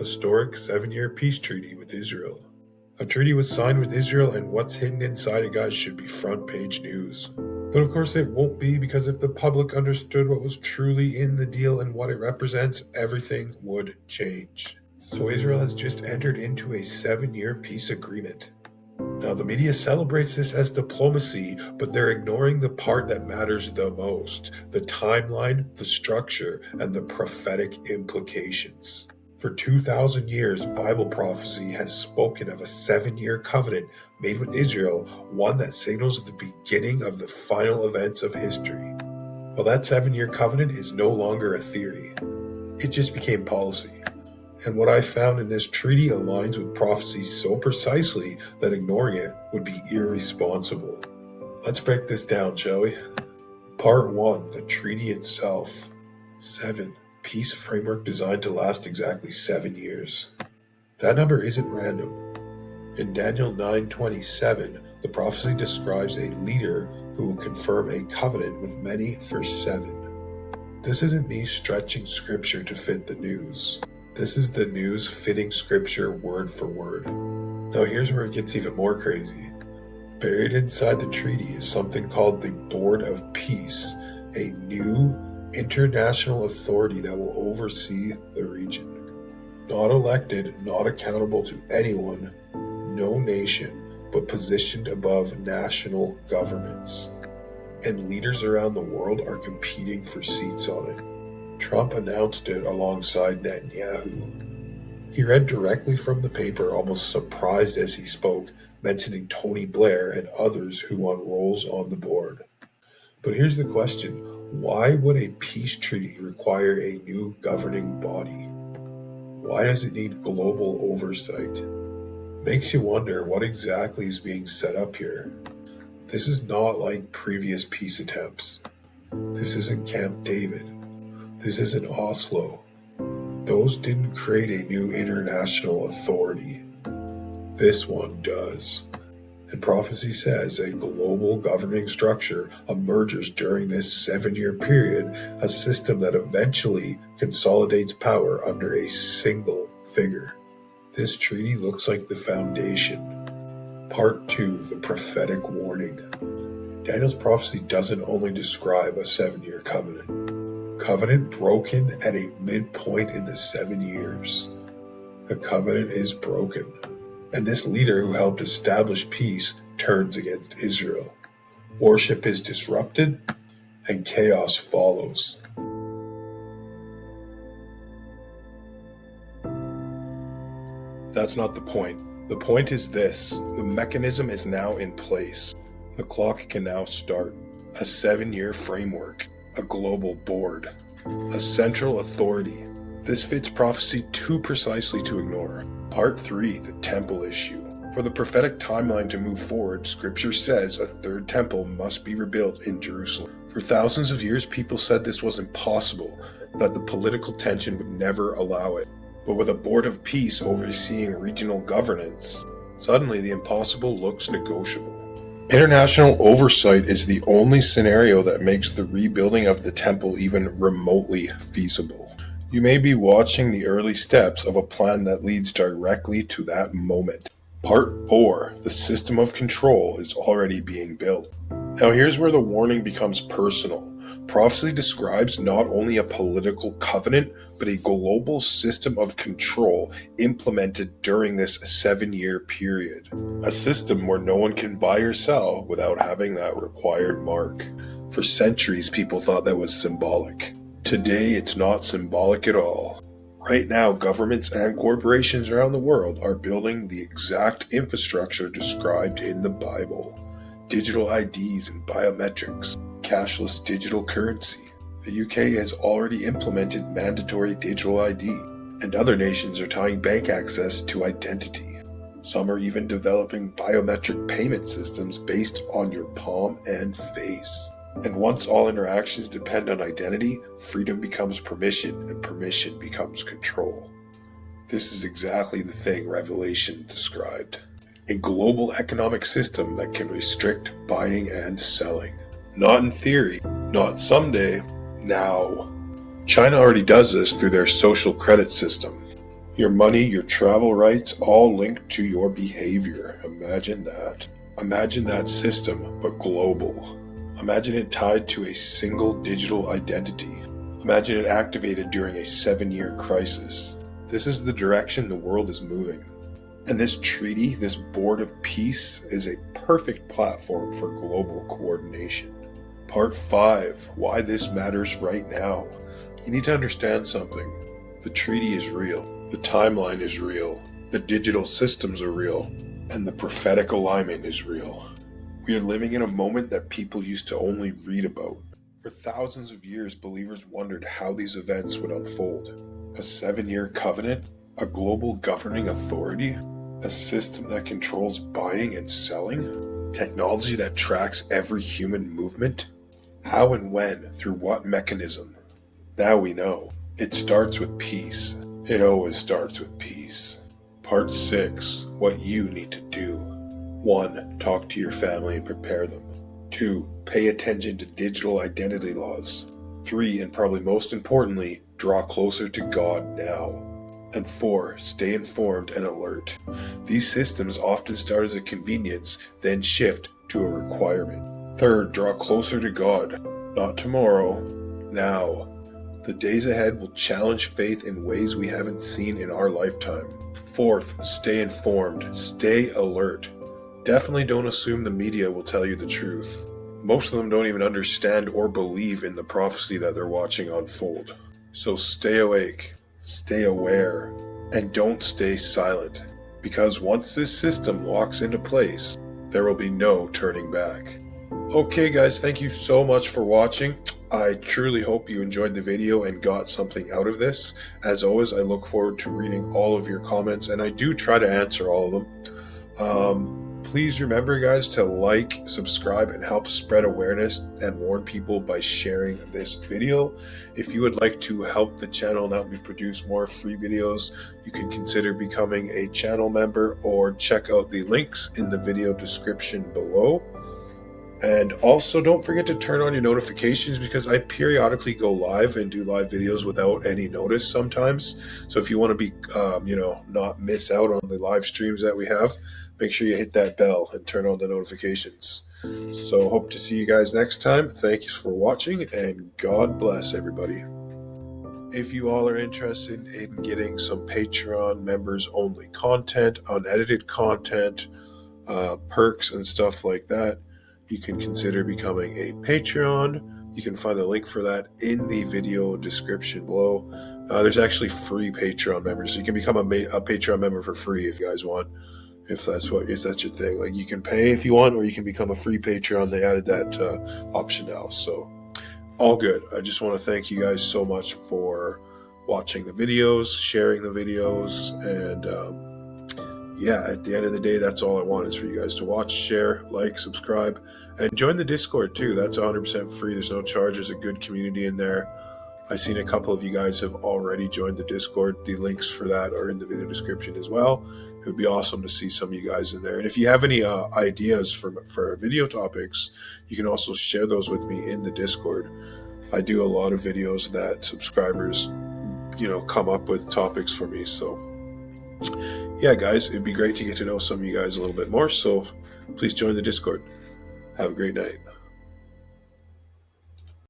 historic 7-year peace treaty with Israel. A treaty was signed with Israel, and what's hidden inside it, guys, should be front page news. But of course it won't be, because if the public understood what was truly in the deal and what it represents, everything would change. So Israel has just entered into a 7-year peace agreement. Now, the media celebrates this as diplomacy, but they're ignoring the part that matters the most: the timeline, the structure, and the prophetic implications. For 2,000 years, Bible prophecy has spoken of a 7-year covenant made with Israel, one that signals the beginning of the final events of history. Well, that 7-year covenant is no longer a theory. It just became policy. And what I found in this treaty aligns with prophecy so precisely that ignoring it would be irresponsible. Let's break this down, shall we? Part 1, the treaty itself. 7. Peace framework designed to last exactly 7 years. That number isn't random. In Daniel 9:27, the prophecy describes a leader who will confirm a covenant with many for 7. This isn't me stretching scripture to fit the news. This is the news fitting scripture word for word. Now here's where it gets even more crazy. Buried inside the treaty is something called the Board of Peace, a new international authority that will oversee the region. Not elected, not accountable to anyone, no nation, but positioned above national governments. And leaders around the world are competing for seats on it. Trump announced it alongside Netanyahu. He read directly from the paper, almost surprised as he spoke, mentioning Tony Blair and others who want roles on the board. But here's the question: why would a peace treaty require a new governing body? Why does it need global oversight? Makes you wonder what exactly is being set up here. This is not like previous peace attempts. This isn't Camp David. This isn't Oslo. Those didn't create a new international authority. This one does. And prophecy says a global governing structure emerges during this 7-year period, a system that eventually consolidates power under a single figure. This treaty looks like the foundation. Part 2, the prophetic warning. Daniel's prophecy doesn't only describe a 7-year covenant. Covenant broken at a midpoint in the 7 years. The covenant is broken. And this leader who helped establish peace turns against Israel. Worship is disrupted, and chaos follows. That's not the point. The point is this: the mechanism is now in place. The clock can now start. A 7-year framework, a global board, a central authority. This fits prophecy too precisely to ignore. Part 3, the temple issue. For the prophetic timeline to move forward, scripture says a third temple must be rebuilt in Jerusalem. For thousands of years, people said this was impossible, that the political tension would never allow it. But with a board of peace overseeing regional governance, suddenly the impossible looks negotiable. International oversight is the only scenario that makes the rebuilding of the temple even remotely feasible. You may be watching the early steps of a plan that leads directly to that moment. Part 4, the system of control is already being built. Now here's where the warning becomes personal. Prophecy describes not only a political covenant, but a global system of control implemented during this 7-year period. A system where no one can buy or sell without having that required mark. For centuries, people thought that was symbolic. Today, it's not symbolic at all. Right now, governments and corporations around the world are building the exact infrastructure described in the Bible. Digital IDs and biometrics, cashless digital currency. The UK has already implemented mandatory digital ID, and other nations are tying bank access to identity. Some are even developing biometric payment systems based on your palm and face. And once all interactions depend on identity, freedom becomes permission, and permission becomes control. This is exactly the thing Revelation described. A global economic system that can restrict buying and selling. Not in theory, not someday, now. China already does this through their social credit system. Your money, your travel rights, all linked to your behavior. Imagine that. Imagine that system, but global. Imagine it tied to a single digital identity. Imagine it activated during a 7-year crisis. This is the direction the world is moving. And this treaty, this board of peace, is a perfect platform for global coordination. Part 5, why this matters right now. You need to understand something. The treaty is real. The timeline is real. The digital systems are real. And the prophetic alignment is real. We are living in a moment that people used to only read about. For thousands of years, believers wondered how these events would unfold. A 7-year covenant? A global governing authority? A system that controls buying and selling? Technology that tracks every human movement? How and when? Through what mechanism? Now we know. It starts with peace. It always starts with peace. Part 6, what you need to do. 1. Talk to your family and prepare them. 2. Pay attention to digital identity laws. 3. And probably most importantly, draw closer to God now. And 4. Stay informed and alert. These systems often start as a convenience, then shift to a requirement. 3rd, draw closer to God. Not tomorrow, now. The days ahead will challenge faith in ways we haven't seen in our lifetime. 4th, stay informed. Stay alert. Definitely don't assume the media will tell you the truth. Most of them don't even understand or believe in the prophecy that they're watching unfold. So stay awake, stay aware, and don't stay silent. Because once this system locks into place, there will be no turning back. Okay guys, thank you so much for watching. I truly hope you enjoyed the video and got something out of this. As always, I look forward to reading all of your comments, and I do try to answer all of them. Please remember, guys, to like, subscribe, and help spread awareness and warn people by sharing this video. If you would like to help the channel and help me produce more free videos, you can consider becoming a channel member or check out the links in the video description below. And also don't forget to turn on your notifications, because I periodically go live and do live videos without any notice sometimes. So if you want to be, not miss out on the live streams that we have, make sure you hit that bell and turn on the notifications. So hope to see you guys next time. Thanks for watching, and God bless everybody. If you all are interested in getting some Patreon members only content, unedited content, perks and stuff like that, you can consider becoming a Patreon. You can find the link for that in the video description below. There's actually free Patreon members, so you can become a Patreon member for free if you guys want. If that's your thing, like, you can pay if you want, or you can become a free Patreon. They added that option now, so all good. I just want to thank you guys so much for watching the videos, sharing the videos, and at the end of the day, that's all I want is for you guys to watch, share, like, subscribe, and join the Discord too. That's 100% free. There's no charge. There's a good community in there. I've seen a couple of you guys have already joined the Discord. The links for that are in the video description as well. It would be awesome to see some of you guys in there. And if you have any ideas for video topics, you can also share those with me in the Discord. I do a lot of videos that subscribers, come up with topics for me. So yeah, guys, it'd be great to get to know some of you guys a little bit more. So please join the Discord. Have a great night.